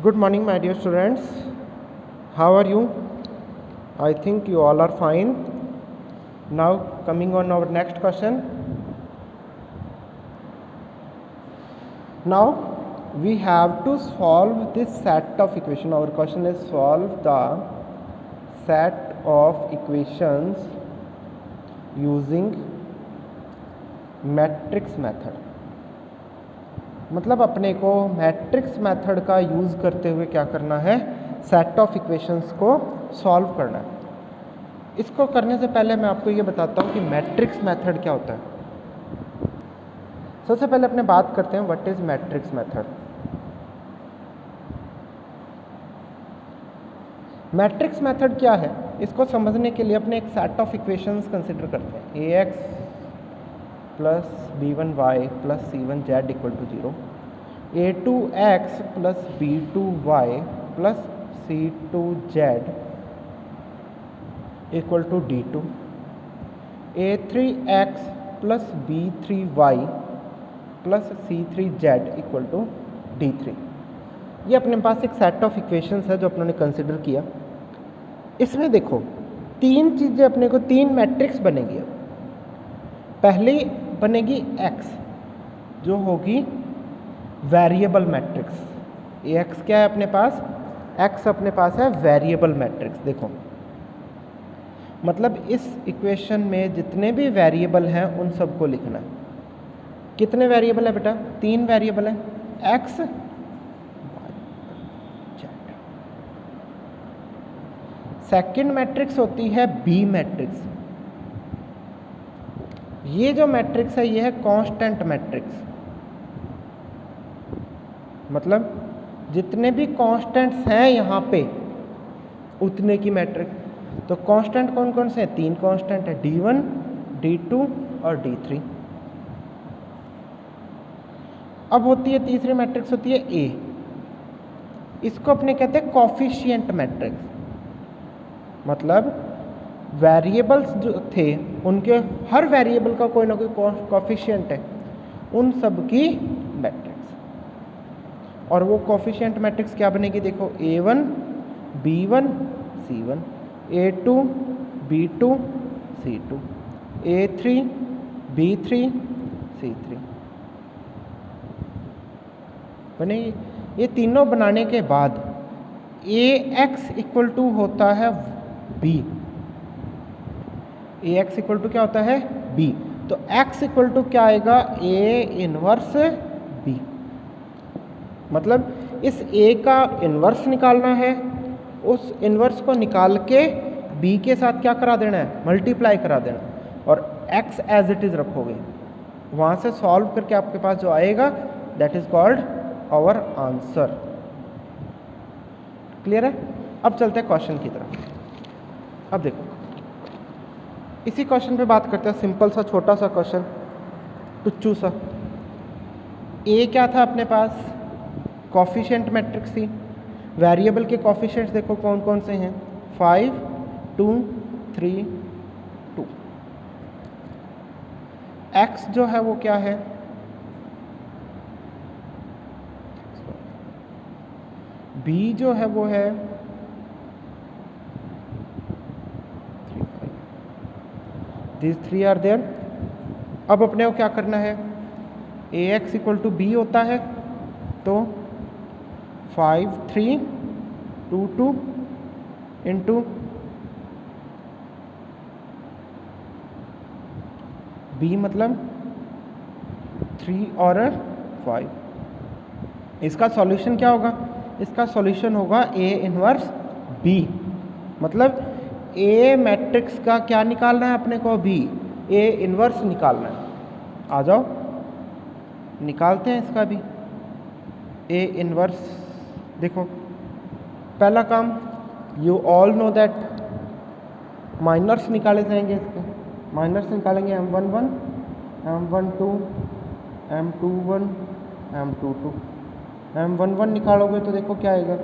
Good morning, my dear students. How are you? I think you all are fine. Now, coming on our next question. Now, we have to solve this set of equation. Our question is solve the set of equations using matrix method. मतलब अपने को matrix method का use करते हुए क्या करना है, set of equations को सॉल्व करना है। इसको करने से पहले मैं आपको ये बताता हूँ कि मैट्रिक्स मेथड क्या होता है। सबसे पहले अपने बात करते हैं what is matrix method. Matrix method क्या है, इसको समझने के लिए अपने एक सेट ऑफ इक्वेशंस कंसिडर करते हैं। ax plus b1y plus c1z equal to 0, a2x plus b2y plus c2z equal to d2, a3x plus b3y plus c3z equal to d3। ये अपने पास एक सेट ऑफ इक्वेशंस है जो अपने कंसिडर किया। इसमें देखो तीन चीज़ें अपने को, तीन मैट्रिक्स बनेगी। पहली बनेगी x जो होगी वेरिएबल मैट्रिक्स। ये x क्या है अपने पास, x अपने पास है वेरिएबल मैट्रिक्स। देखो मतलब इस इक्वेशन में जितने भी वेरिएबल हैं उन सबको लिखना है। कितने वेरिएबल है बेटा, तीन वेरिएबल है, x y z। Second matrix होती है b मैट्रिक्स। ये जो मैट्रिक्स है ये है कांस्टेंट मैट्रिक्स, मतलब जितने भी कांस्टेंट्स हैं यहाँ पे उतने की मैट्रिक्स। तो कांस्टेंट कौन कौन से हैं, तीन कांस्टेंट है, d1 d2 और d3। अब होती है तीसरी मैट्रिक्स होती है a, इसको अपने कहते हैं कोफिशिएंट मैट्रिक्स। मतलब वेरिएबल्स जो थे उनके हर वेरिएबल का कोई ना कोई कोफिशिएंट है, उन सब की मैट्रिक्स। और वो कोफिशिएंट मैट्रिक्स क्या बनेगी, देखो a1 b1 c1, a2 b2 c2, a3 b3 c3 बनेगी। ये तीनों बनाने के बाद ax इक्वल टू होता है b, ax इक्वल टू क्या होता है b। तो x इक्वल टू क्या आएगा, a इनवर्स b। मतलब इस a का इनवर्स निकालना है, उस इनवर्स को निकाल के b के साथ क्या करा देना है, मल्टीप्लाई करा देना, और x एज इट इज रखोगे। वहाँ से सॉल्व करके आपके पास जो आएगा that is called our answer. Clear है। अब चलते हैं क्वेश्चन की तरफ। अब देखो इसी क्वेश्चन पे बात करते हैं, सिंपल सा छोटा सा क्वेश्चन, टुच्चू सा। ए क्या था अपने पास, कोफिशिएंट मैट्रिक्स थी। वेरिएबल के कोफिशिएंट्स देखो कौन कौन से हैं, 5 2 3 2। एक्स जो है वो क्या है, बी जो है वो है 3 5, these 3 are there। अब अपने को क्या करना है, ax इक्वल टू बी होता है, तो 5 3 2 2 इंटू b मतलब 3 और 5। इसका सॉल्यूशन क्या होगा, इसका सॉल्यूशन होगा a इनवर्स b। मतलब a मैट्रिक्स का क्या निकालना है अपने को, b, a इनवर्स निकालना है। आ जाओ निकालते हैं इसका भी, a इनवर्स। देखो पहला काम, you all know that minors निकाले जाएंगे। इसके माइनर्स निकालेंगे m11 m12 m21 m22। m11 निकालोगे तो देखो क्या आएगा,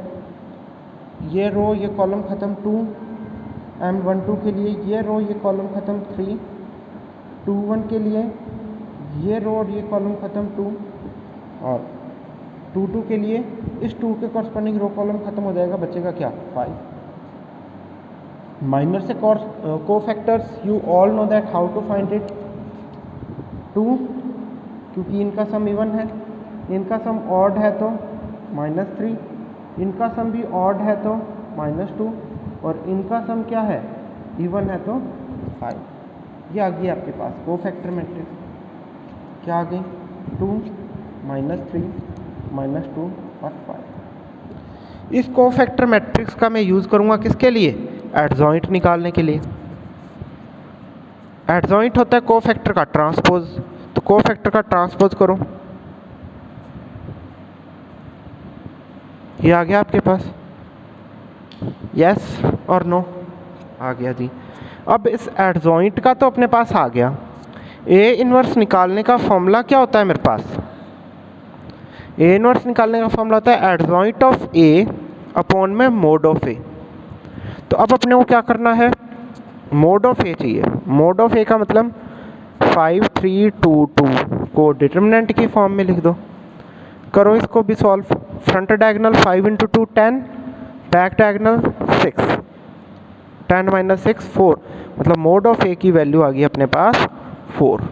ये रो ये कॉलम ख़त्म 2, m12 के लिए ये रो ये कॉलम ख़त्म 3, 21 के लिए ये रो और ये कॉलम ख़त्म 2, और 2 के लिए इस 2 के कॉरस्पॉन्डिंग रो कॉलम खत्म हो जाएगा, बचेगा क्या 5। माइनर से cofactors you all know that how to find it. 2 क्योंकि इनका सम इवन है, इनका सम ऑड है तो -3, इनका सम भी ऑड है तो -2 और इनका सम क्या है इवन है तो 5। ये आ गई आपके पास कोफैक्टर मैट्रिक्स। क्या आ गई 2 -3 -2 और 5। इस कोफैक्टर मैट्रिक्स का मैं यूज़ करूँगा किसके लिए, एडजॉइंट निकालने के लिए। एडजॉइंट होता है कोफैक्टर का ट्रांसपोज, तो कोफैक्टर का ट्रांसपोज करो, ये आ गया आपके पास, यस और नो आ गया जी। अब इस एडजॉइंट का तो अपने पास आ गया, ए इनवर्स निकालने का फॉर्मूला क्या होता है मेरे पास, ए इनवर्स निकालने का फॉर्मूला होता है एडजॉइंट ऑफ ए अपॉन में मोड ऑफ ए। तो अब अपने को क्या करना है, मोड ऑफ ए चाहिए। मोड ऑफ ए का मतलब 5 3 2 2 को डिटर्मिनेंट की फॉर्म में लिख दो। करो इसको भी solve. Front diagonal 5 × 2 10, back diagonal 6, 10 - 6 4, मतलब मोड ऑफ ए की वैल्यू आ गई अपने पास 4।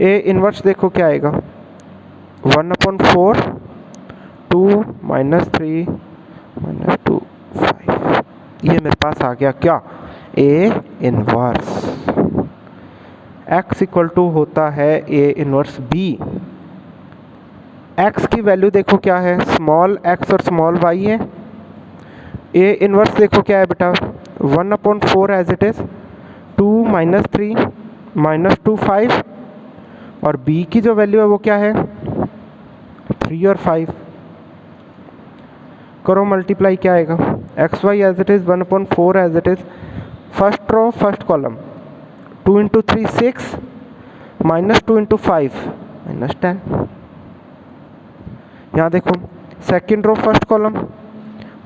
ए इनवर्स देखो क्या आएगा 1/4 2 -3 -2 5। ये मेरे पास आ गया क्या A inverse. x equal to होता है ए इनवर्स बी। x की वैल्यू देखो क्या है, स्मॉल x और स्मॉल y है। ए इनवर्स देखो क्या है बेटा 1/4 एज इट इज, 2 -3 -2 5, और b की जो वैल्यू है वो क्या है 3 और 5। करो मल्टीप्लाई, क्या आएगा x y as it is 1/4 as it is, first row first column 2 × 3 6 -2 × 5 -10। यहाँ देखो second row first column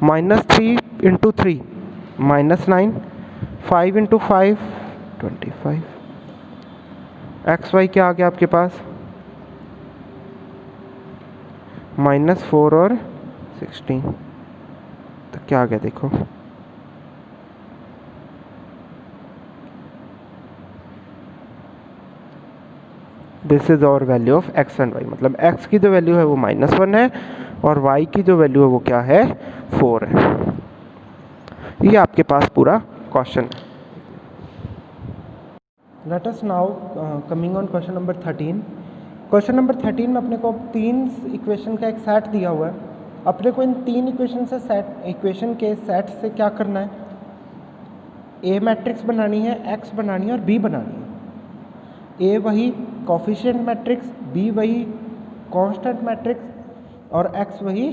-3 × 3 -9, 5 × 5 25। X y क्या आ गया आपके पास -4 और 16। तो क्या आ गया देखो this is our value of x and y. मतलब एक्स की जो वैल्यू है वो -1 है और वाई की जो वैल्यू है वो क्या है 4 है। ये आपके पास पूरा क्वेश्चन है। Let us now coming on question number 13। Question number 13 में अपने को 3 इक्वेशन का एक सेट दिया हुआ है। अपने को इन 3 इक्वेशन के सेट से क्या करना है, ए मैट्रिक्स बनानी है, एक्स बनानी है और बी बनानी है। ए वही कोफिशिएंट मैट्रिक्स, बी वही कांस्टेंट मैट्रिक्स और एक्स वही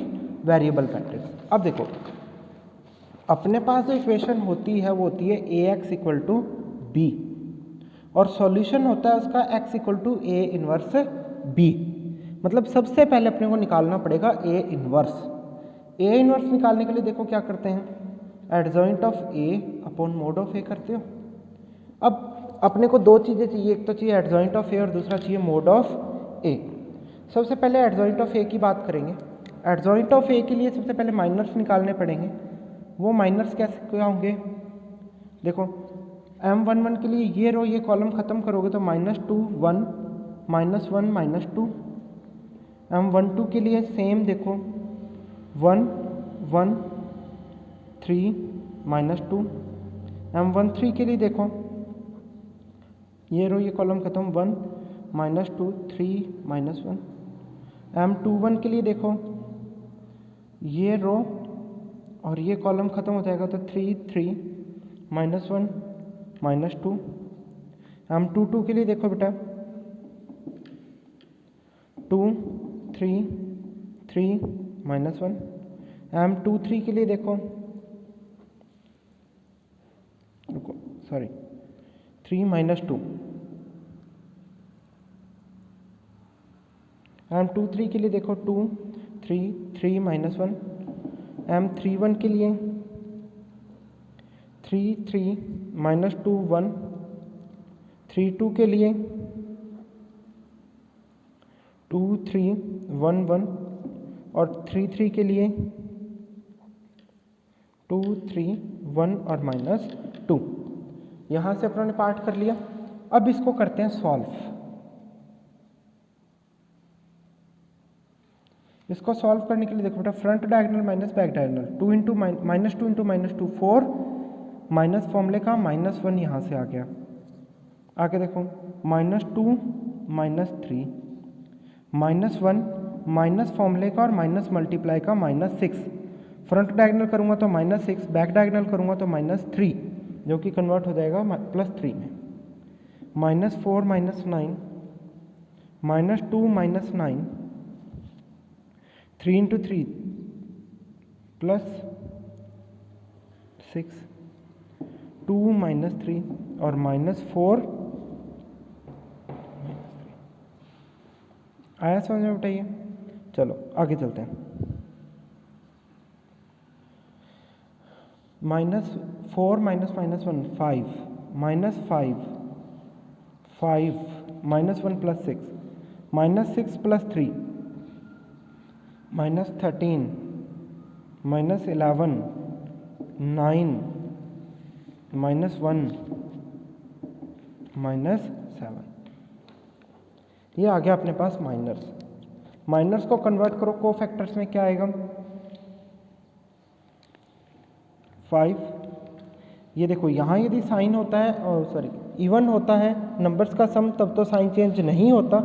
वेरिएबल मैट्रिक्स। अब देखो अपने पास जो इक्वेशन होती है वो होती है A x equal to B और सॉल्यूशन होता है उसका x equal to A inverse B. मतलब सबसे पहले अपने को निकालना पड़ेगा ए इनवर्स। ए इनवर्स निकालने के लिए देखो क्या करते हैं, adjoint of A upon mod of A करते हो। अब अपने को 2 चीज़ें चाहिए, एक तो चाहिए एडजॉइंट ऑफ ए और दूसरा चाहिए मोड ऑफ ए। सबसे पहले एडजॉइंट ऑफ ए की बात करेंगे। एडजॉइंट ऑफ ए के लिए सबसे पहले माइनर्स निकालने पड़ेंगे। वो माइनर्स कैसे क्या होंगे, देखो M11 के लिए ये रो ये कॉलम ख़त्म करोगे तो -2 1 -1 -2। M12 के लिए सेम देखो 1 1 3 -2। M13 के लिए देखो ये रो ये कॉलम ख़त्म 1 -2 3 -1। M21 के लिए देखो ये रो और ये कॉलम ख़त्म हो जाएगा तो 3 3 -1 -2। M22 के लिए देखो बेटा 2 3 3 -1। M23 के लिए देखो सॉरी 3 -2। M23 के लिए देखो 2 3 3 -1। M31 के लिए 3 3 -2 1। 32 के लिए 2 3 1 1 और 3 3 के लिए 2 3 1 और -2। यहाँ से अपनों ने पार्ट कर लिया। अब इसको करते हैं सॉल्व। इसको सॉल्व करने के लिए देखो बेटा, front diagonal minus back diagonal, 2 into -2 4, minus फॉर्मूले का -1 यहाँ से आ गया। आगे देखो -2 -3 -1 माइनस फॉर्मूले का और माइनस मल्टीप्लाई का -6। फ्रंट डायगोनल करूँगा तो -6, बैक डायगोनल करूँगा तो -3, जो कि कन्वर्ट हो जाएगा +3 में। -4 -9 -2 -9, 3 इंटू 3 +6, 2 -3 और -4। आया समझ में बताइए? चलो आगे चलते हैं। -4 -1 5, -5 5 -1 +6, -6 +3 -13 -11 9 -1 -7। ये आ गया अपने पास माइनर्स। माइनर्स को कन्वर्ट करो कोफैक्टर्स में, क्या आएगा? 5। ये देखो यहाँ यदि साइन होता है इवन होता है नंबर्स का सम, तब तो साइन चेंज नहीं होता,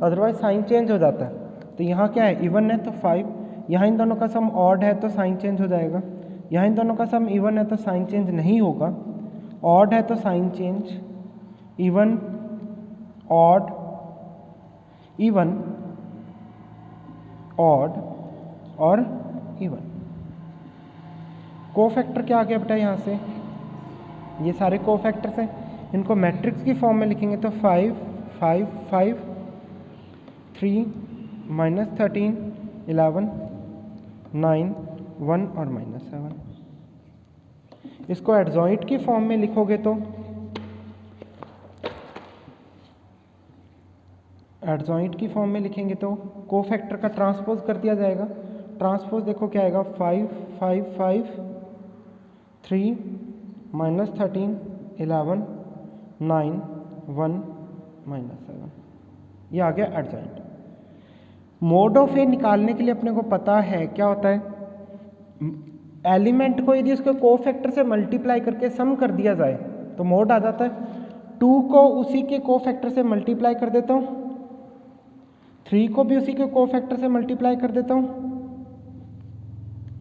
अदरवाइज साइन चेंज हो जाता है। तो यहाँ क्या है, इवन है तो 5। यहाँ इन दोनों का सम ऑड है तो साइन चेंज हो जाएगा। यहाँ इन दोनों का सम इवन है तो साइन चेंज नहीं होगा। ऑड है तो sign change, even odd even odd और इवन। कोफैक्टर क्या आ गया बेटा यहाँ से? ये सारे कोफैक्टर्स हैं, इनको मैट्रिक्स की फॉर्म में लिखेंगे तो 5 5 5 3 -13 11 9 1 और -7। इसको एडजॉइंट की फॉर्म में लिखोगे तो एडजॉइंट की फॉर्म में लिखेंगे तो कोफैक्टर का ट्रांसपोज कर दिया जाएगा। ट्रांसपोज देखो क्या आएगा, 5 5 5 3 -13 11 9 1 -7। ये आ गया एडजॉइंट। मोड ऑफ ए निकालने के लिए अपने को पता है क्या होता है, एलिमेंट को यदि उसके कोफैक्टर से मल्टीप्लाई करके सम कर दिया जाए तो मोड आ जाता है। 2 को उसी के कोफैक्टर से मल्टीप्लाई कर देता हूँ, 3 को भी उसी के कोफैक्टर से मल्टीप्लाई कर देता हूँ,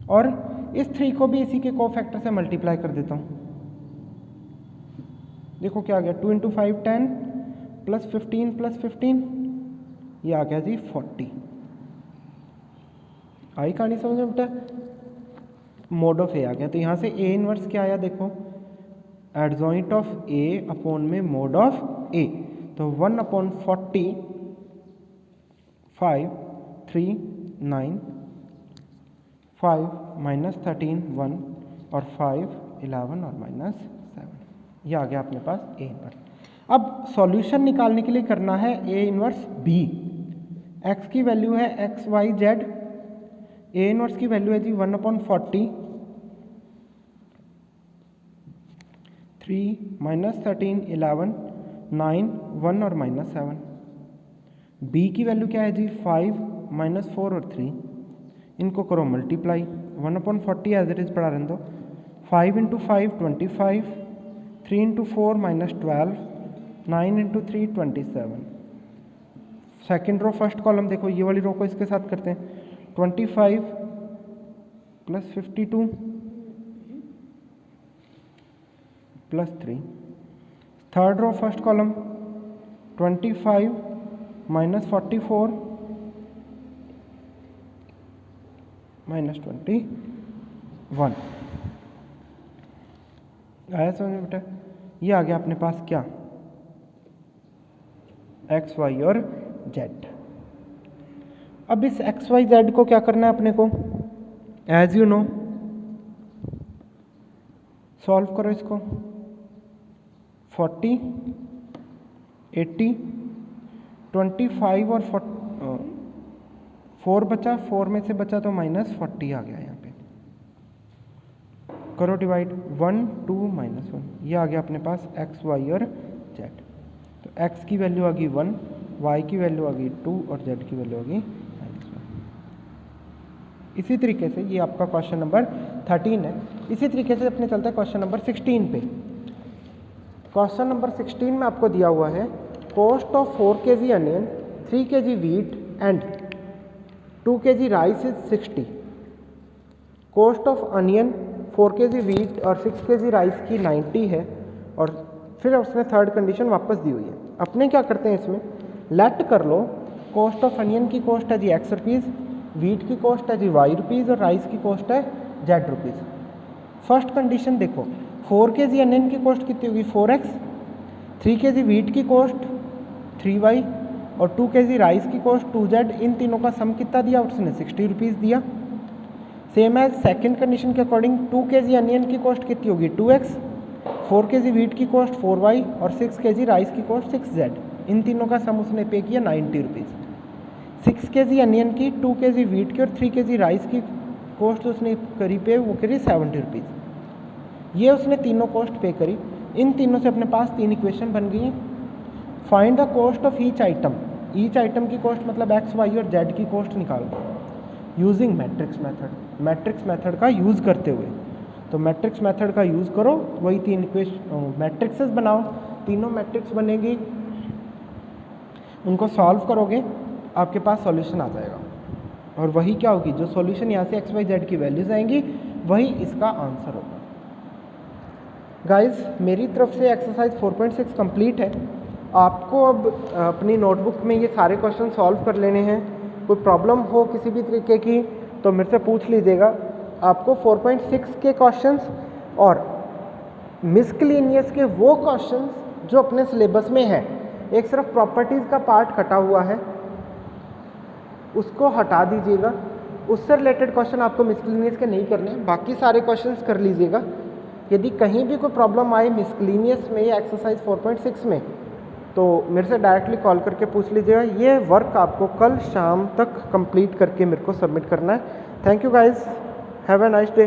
और इस 3 को भी इसी के कोफैक्टर से मल्टीप्लाई कर देता हूँ। देखो क्या आ गया, 2 × 5 10 +15 +15, ये आ गया जी 40। आई कहानी समझ में बेटा? मोड ऑफ ए आ गया। तो यहाँ से ए इनवर्स क्या आया, देखो एडजॉइंट ऑफ ए अपॉन में मोड ऑफ ए, तो 1/40 5 3 9 5 -13 1 और 5 11 और -7। ये आ गया अपने पास ए इनवर्स। अब सॉल्यूशन निकालने के लिए करना है ए इनवर्स बी। एक्स की वैल्यू है x y z, A inverse की वैल्यू है जी 1/40 3 -13 11 9 1 और -7। बी की वैल्यू क्या है जी 5 -4 और 3, इनको करो मल्टीप्लाई, 1/40 एज इट इज पढ़ा रहने दो, 5 × 5 25, 3 × 4 -12, 9 × 3 27। सेकेंड रो फर्स्ट कॉलम देखो, ये वाली रो को इसके साथ करते हैं, 25 + 52 +3। Third row first column 25 -44 -21। आया समझ में बेटा? ये आ गया अपने पास क्या, एक्स वाई और जेड। अब इस एक्स वाई जेड को क्या करना है अपने को, एज यू नो सॉल्व करो इसको। 40 80 25 और 4 बचा, 4 में से बचा तो -40 आ गया यहाँ पे। करो डिवाइड, 1 2 -1, ये आ गया अपने पास x y और z। तो x की वैल्यू आ गई 1, y की वैल्यू आ गई 2 और z की वैल्यू आ गई -1। इसी तरीके से ये आपका क्वेश्चन नंबर 13 है। इसी तरीके से अपने चलते हैं क्वेश्चन नंबर 16 पे। क्वेश्चन नंबर 16 में आपको दिया हुआ है cost of 4 kg onion, 3 kg wheat and 2 kg rice is 60। Cost of onion 4 kg wheat और 6 kg राइस की 90 है, और फिर उसने थर्ड कंडीशन वापस दी हुई है। अपने क्या करते हैं इसमें, लेट कर लो कॉस्ट ऑफ अनियन की कॉस्ट है जी x रुपीज़, वीट की कॉस्ट है जी y रुपीज़ और राइस की कॉस्ट है z रुपीज़। फर्स्ट कंडीशन देखो, 4 kg अनियन की कॉस्ट कितनी होगी 4x, 3 kg वीट की कॉस्ट 3y और 2 kg राइस की कॉस्ट 2z। इन तीनों का सम कितना दिया उसने 60 रुपीज़ दिया। सेम एज सेकेंड कंडीशन के अकॉर्डिंग 2 kg अनियन की कॉस्ट कितनी होगी 2x, 4 kg वीट की कॉस्ट 4y और 6 kg राइस की कॉस्ट 6z। इन तीनों का सम उसने पे किया 90 रुपीज़। 6 kg अनियन की, 2 kg वीट की और 3 kg राइस की कॉस्ट उसने करी पे, वो करी 70 रुपीज़। ये उसने तीनों कॉस्ट पे करी। इन तीनों से अपने पास 3 इक्वेशन बन गई हैं। Find the cost of each item, each item की कॉस्ट मतलब x y और z की कॉस्ट निकाल दो using matrix method, matrix method का यूज़ करते हुए। तो मैट्रिक्स मेथड का यूज़ करो, वही 3 इक्वेशन मैट्रिक्सेस बनाओ, तीनों मैट्रिक्स बनेगी, उनको सॉल्व करोगे आपके पास सॉल्यूशन आ जाएगा। और वही क्या होगी, जो सॉल्यूशन यहाँ से x y z की वैल्यूज़ आएंगी वही इसका आंसर होगा। गाइस मेरी तरफ से एक्सरसाइज 4.6 कंप्लीट है। आपको अब अपनी नोटबुक में ये सारे क्वेश्चन सॉल्व कर लेने हैं। कोई प्रॉब्लम हो किसी भी तरीके की तो मेरे से पूछ लीजिएगा। आपको 4.6 के क्वेश्चंस और मिसक्लेनियस के वो क्वेश्चंस जो अपने सिलेबस में है, एक सिर्फ प्रॉपर्टीज़ का पार्ट कटा हुआ है, उसको हटा दीजिएगा। उससे रिलेटेड क्वेश्चन आपको मिसक्लेनियस के नहीं करने, बाकी सारे क्वेश्चंस कर लीजिएगा। यदि कहीं भी कोई प्रॉब्लम आए मिसक्लेनियस में या एक्सरसाइज 4.6 में तो मेरे से डायरेक्टली कॉल करके पूछ लीजिएगा। ये वर्क आपको कल शाम तक कंप्लीट करके मेरे को सबमिट करना है। Thank you guys, have a nice day.